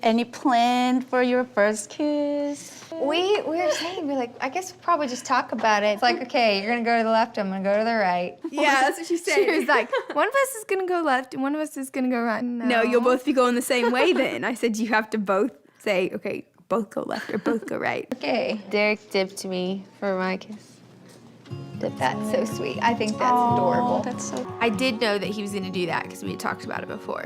Any plan for your first kiss? We were saying, we're like, I guess we'll probably just talk about it. It's like, okay, you're gonna go to the left, I'm gonna go to the right. Yeah, that's what she said. She was like, one of us is gonna go left and one of us is gonna go right. No, you'll both be going the same way then. I said you have to both say, okay, both go left or both go right. Okay. Derrick dipped me for my kiss. That's so sweet. I think that's adorable. That's so. I did know that he was gonna do that because we had talked about it before.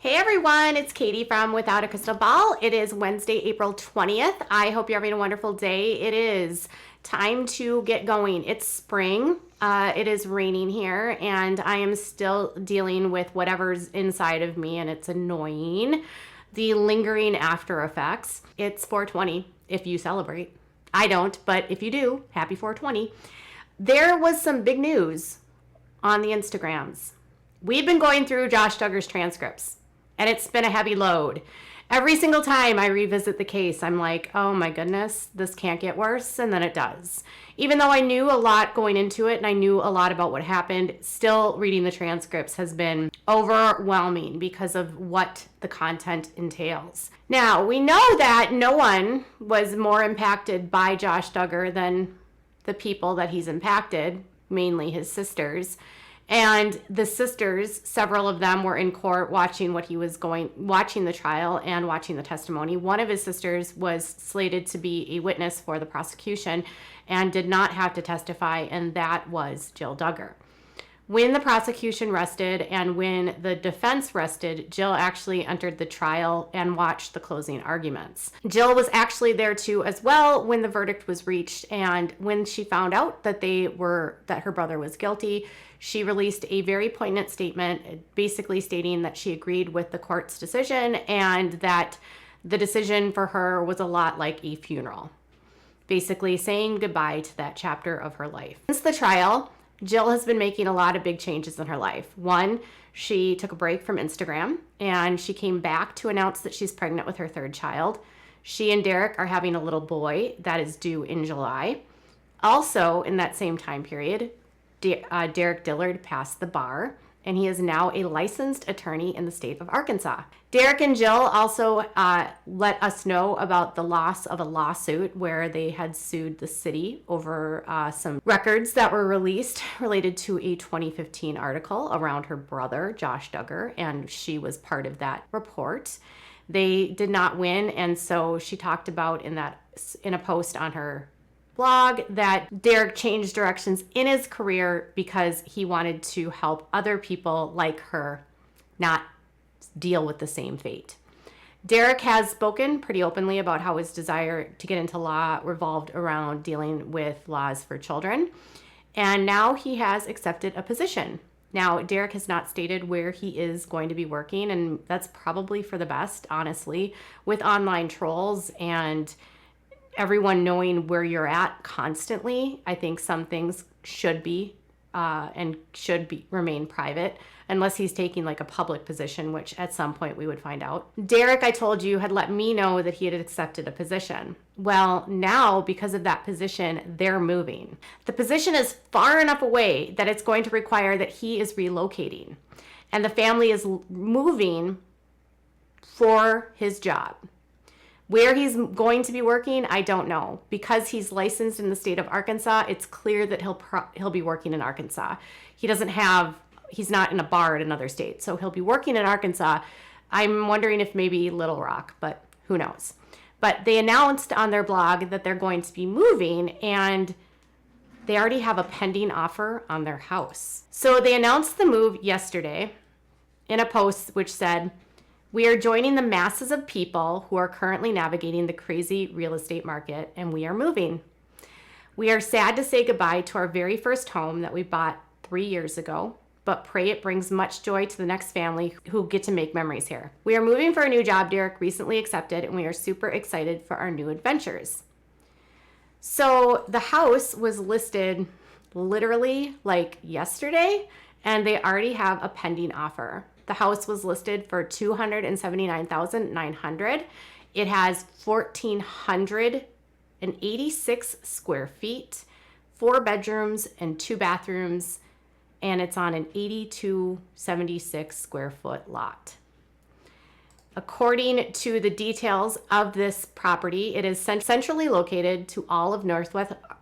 Hey everyone, it's Katie from Without a Crystal Ball. It is Wednesday, April 20th. I hope you're having a wonderful day. It is time to get going. It's spring. It is raining here and I am still dealing with whatever's inside of me and it's annoying. The lingering after effects. It's 420 if you celebrate. I don't, but if you do, happy 420. There was some big news on the Instagrams. We've been going through Josh Duggar's transcripts. And it's been a heavy load. Every single time I revisit the case, I'm like, oh my goodness, this can't get worse, and then it does. Even though I knew a lot going into it and I knew a lot about what happened, still reading the transcripts has been overwhelming because of what the content entails. Now, we know that no one was more impacted by Josh Duggar than the people that he's impacted, mainly his sisters. And the sisters, several of them were in court watching watching the trial and watching the testimony. One of his sisters was slated to be a witness for the prosecution and did not have to testify, and that was Jill Duggar. When the prosecution rested and when the defense rested, Jill actually entered the trial and watched the closing arguments. Jill was actually there too as well when the verdict was reached, and when she found out that her brother was guilty, she released a very poignant statement basically stating that she agreed with the court's decision and that the decision for her was a lot like a funeral, basically saying goodbye to that chapter of her life. Since the trial, Jill has been making a lot of big changes in her life. One, she took a break from Instagram and she came back to announce that she's pregnant with her third child. She and Derrick are having a little boy that is due in July. Also, in that same time period, Duggar Dillard passed the bar, and he is now a licensed attorney in the state of Arkansas. Derrick and Jill also let us know about the loss of a lawsuit where they had sued the city over some records that were released related to a 2015 article around her brother, Josh Duggar, and she was part of that report. They did not win, and so she talked about in a post on her blog that Derrick changed directions in his career because he wanted to help other people like her not deal with the same fate. Derrick has spoken pretty openly about how his desire to get into law revolved around dealing with laws for children, and now he has accepted a position. Now, Derrick has not stated where he is going to be working, and that's probably for the best, honestly, with online trolls and everyone knowing where you're at constantly. I think some things should be remain private unless he's taking like a public position, which at some point we would find out. Derrick, I told you, had let me know that he had accepted a position. Well, now because of that position, they're moving. The position is far enough away that it's going to require that he is relocating, and the family is moving for his job. Where he's going to be working, I don't know. Because he's licensed in the state of Arkansas, it's clear that he'll be working in Arkansas. He's not in a bar at another state, so he'll be working in Arkansas. I'm wondering if maybe Little Rock, but who knows. But they announced on their blog that they're going to be moving, and they already have a pending offer on their house. So they announced the move yesterday in a post which said, "We are joining the masses of people who are currently navigating the crazy real estate market, and we are moving. We are sad to say goodbye to our very first home that we bought 3 years ago, but pray it brings much joy to the next family who get to make memories here. We are moving for a new job Derrick recently accepted, and we are super excited for our new adventures." So the house was listed literally like yesterday, and they already have a pending offer. The house was listed for $279,900. It has 1,486 square feet, 4 bedrooms and 2 bathrooms, and it's on an 8,276 square foot lot. According to the details of this property, it is centrally located to all of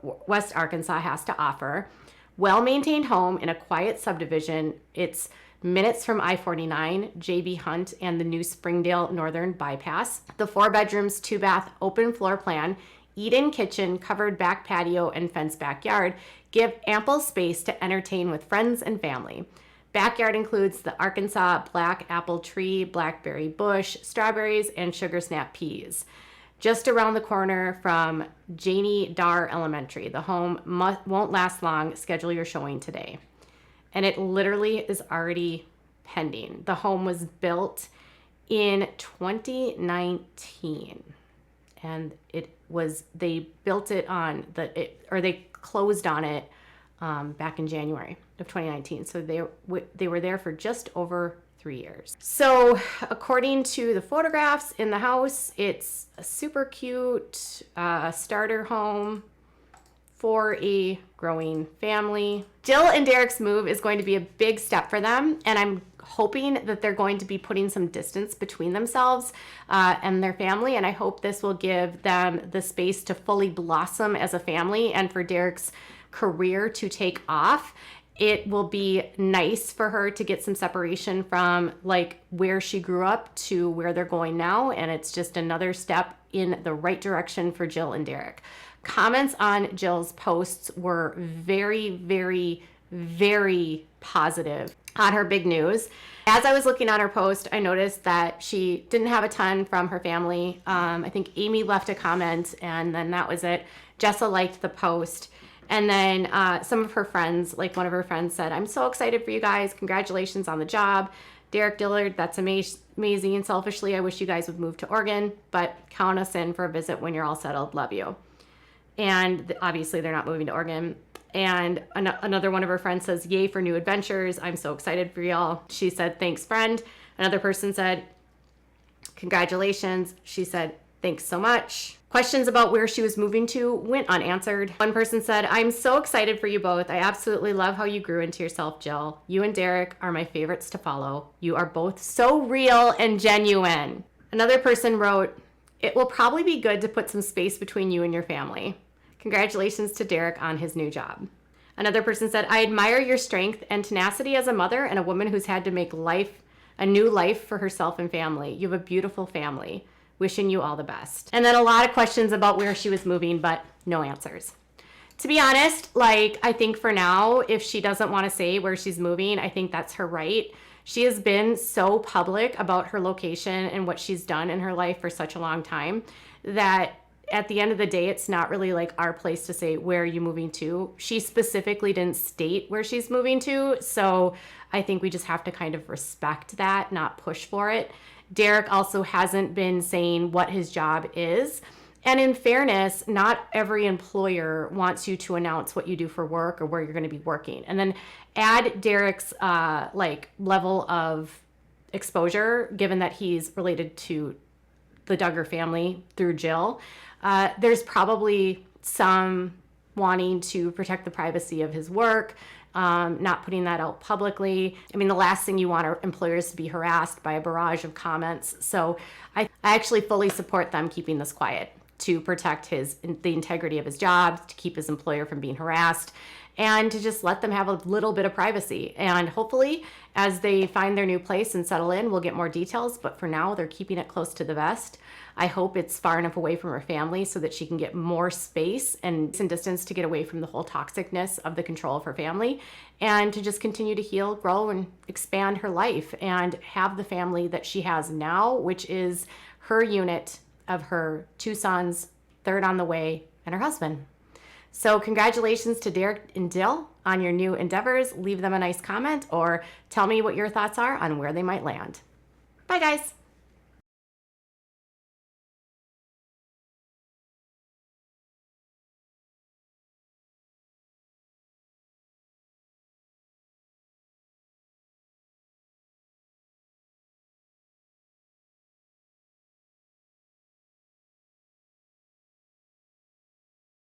West Arkansas has to offer. Well-maintained home in a quiet subdivision. It's minutes from I-49, J.B. Hunt, and the new Springdale Northern Bypass. The 4 bedrooms, 2 bath, open floor plan, eat-in kitchen, covered back patio, and fenced backyard give ample space to entertain with friends and family. Backyard includes the Arkansas black apple tree, blackberry bush, strawberries, and sugar snap peas. Just around the corner from Janie Dar Elementary. The home won't last long. Schedule your showing today. And it literally is already pending. The home was built in 2019. And they built it on they closed on it back in January of 2019. So they were there for just over 3 years. So according to the photographs in the house, it's a super cute starter home for a growing family. Jill and Derrick's move is going to be a big step for them, and I'm hoping that they're going to be putting some distance between themselves and their family, and I hope this will give them the space to fully blossom as a family and for Derrick's career to take off. It will be nice for her to get some separation from like where she grew up to where they're going now, and it's just another step in the right direction for Jill and Derrick. Comments on Jill's posts were very, very, very positive on her big news. As I was looking at her post, I noticed that she didn't have a ton from her family. I think Amy left a comment, and then that was it. Jessa liked the post. And then some of her friends, like one of her friends said, "I'm so excited for you guys. Congratulations on the job. Derick Dillard, that's amazing. And selfishly, I wish you guys would move to Oregon, but count us in for a visit when you're all settled. Love you." And obviously they're not moving to Oregon. And another one of her friends says, "Yay for new adventures. I'm so excited for y'all." She said, "Thanks, friend." Another person said, "Congratulations." She said, "Thanks so much." Questions about where she was moving to went unanswered. One person said, "I'm so excited for you both. I absolutely love how you grew into yourself, Jill. You and Derrick are my favorites to follow. You are both so real and genuine." Another person wrote, "It will probably be good to put some space between you and your family. Congratulations to Derrick on his new job." Another person said, "I admire your strength and tenacity as a mother and a woman who's had to make a new life for herself and family. You have a beautiful family. Wishing you all the best." And then a lot of questions about where she was moving, but no answers. To be honest, I think for now, if she doesn't want to say where she's moving, I think that's her right. She has been so public about her location and what she's done in her life for such a long time that at the end of the day, it's not really our place to say, "Where are you moving to?" She specifically didn't state where she's moving to. So I think we just have to kind of respect that, not push for it. Derrick also hasn't been saying what his job is. And in fairness, not every employer wants you to announce what you do for work or where you're going to be working. And then add Derrick's level of exposure, given that he's related to the Duggar family through Jill. There's probably some wanting to protect the privacy of his work, not putting that out publicly. I mean, the last thing you want are employers to be harassed by a barrage of comments. So I actually fully support them keeping this quiet to protect the integrity of his job, to keep his employer from being harassed, and to just let them have a little bit of privacy. And hopefully, as they find their new place and settle in, we'll get more details. But for now, they're keeping it close to the vest. I hope it's far enough away from her family so that she can get more space and some distance to get away from the whole toxicness of the control of her family, and to just continue to heal, grow, and expand her life and have the family that she has now, which is her unit of her 2 sons, 3rd on the way, and her husband. So congratulations to Derrick and Jill on your new endeavors. Leave them a nice comment or tell me what your thoughts are on where they might land. Bye, guys.